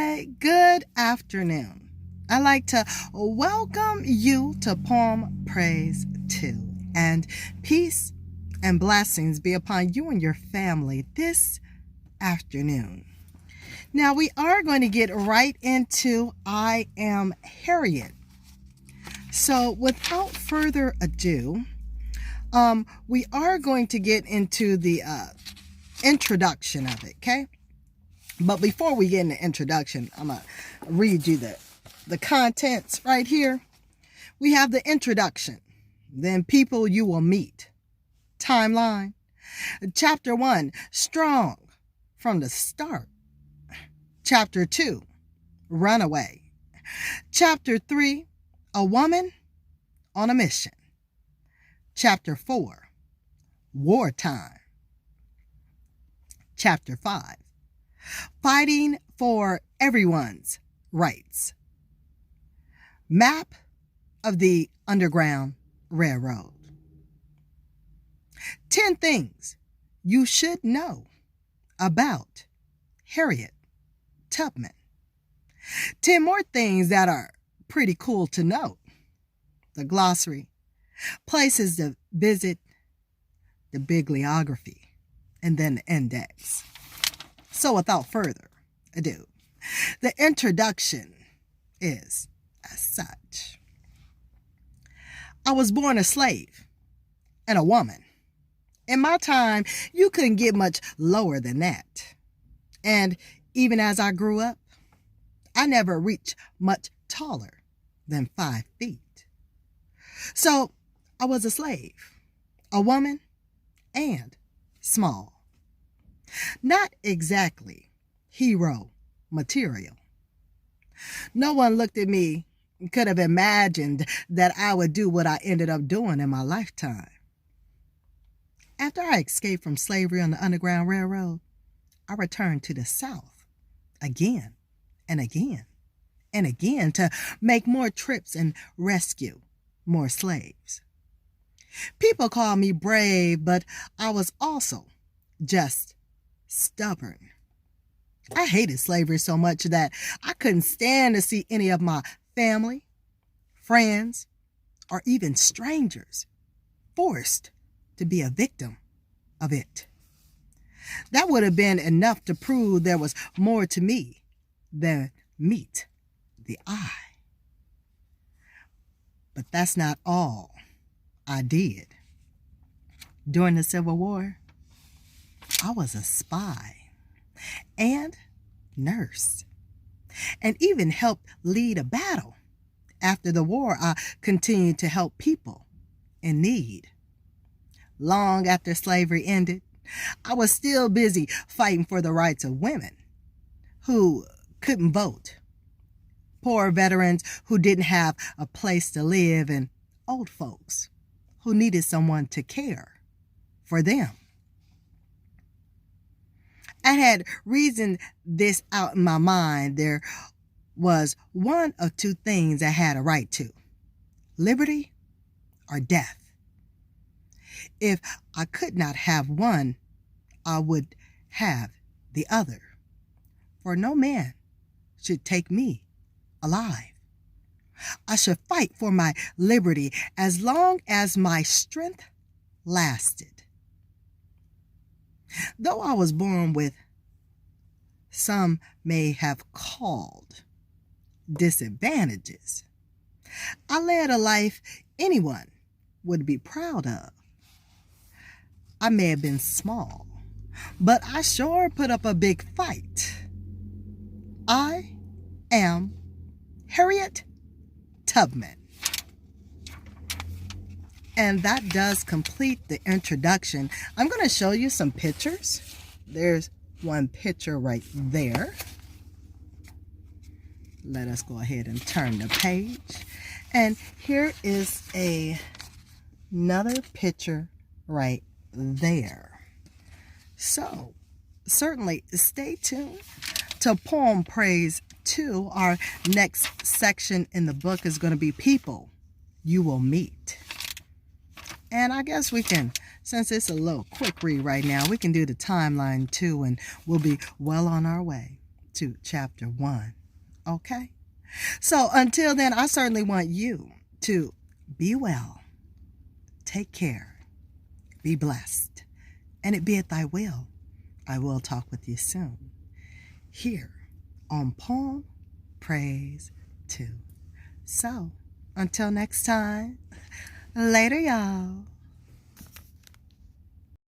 Hi, good afternoon. I'd like to welcome you to Poem Praise 2, and peace and blessings be upon you and your family this afternoon. Now, we are going to get right into I Am Harriet. So, without further ado, we are going to get into the introduction of it, okay? But before we get in the introduction, I'm going to read you the contents right here. We have the introduction, then people you will meet, timeline. Chapter 1, strong from the start. Chapter 2, runaway. Chapter 3, a woman on a mission. Chapter 4, wartime. Chapter 5, fighting for everyone's rights. Map of the Underground Railroad. 10 things you should know about Harriet Tubman. 10 more things that are pretty cool to know. The glossary, places to visit, the bibliography, and then the index. So without further ado, the introduction is as such. I was born a slave and a woman. In my time, you couldn't get much lower than that. And even as I grew up, I never reached much taller than 5 feet. So I was a slave, a woman, and small. Not exactly hero material. No one looked at me and could have imagined that I would do what I ended up doing in my lifetime. After I escaped from slavery on the Underground Railroad, I returned to the South again and again and again to make more trips and rescue more slaves. People call me brave, but I was also just stubborn. I hated slavery so much that I couldn't stand to see any of my family, friends, or even strangers forced to be a victim of it. That would have been enough to prove there was more to me than meet the eye. But that's not all I did. During the Civil War, I was a spy and nurse, and even helped lead a battle. After the war, I continued to help people in need. Long after slavery ended, I was still busy fighting for the rights of women who couldn't vote, poor veterans who didn't have a place to live, and old folks who needed someone to care for them. I had reasoned this out in my mind. There was one of two things I had a right to: liberty or death. If I could not have one, I would have the other. For no man should take me alive. I should fight for my liberty as long as my strength lasted. Though I was born with, some may have called, disadvantages, I led a life anyone would be proud of. I may have been small, but I sure put up a big fight. I am Harriet Tubman. And that does complete the introduction. I'm going to show you some pictures. There's one picture right there. Let us go ahead and turn the page. And here is another picture right there. So, certainly stay tuned to Poem Praise 2. Our next section in the book is going to be people you will meet. And I guess we can, since it's a little quick read right now, we can do the timeline too, and we'll be well on our way to chapter 1. Okay? So until then, I certainly want you to be well, take care, be blessed, and it be at thy will. I will talk with you soon here on Poem Praise 2. So until next time, later, y'all.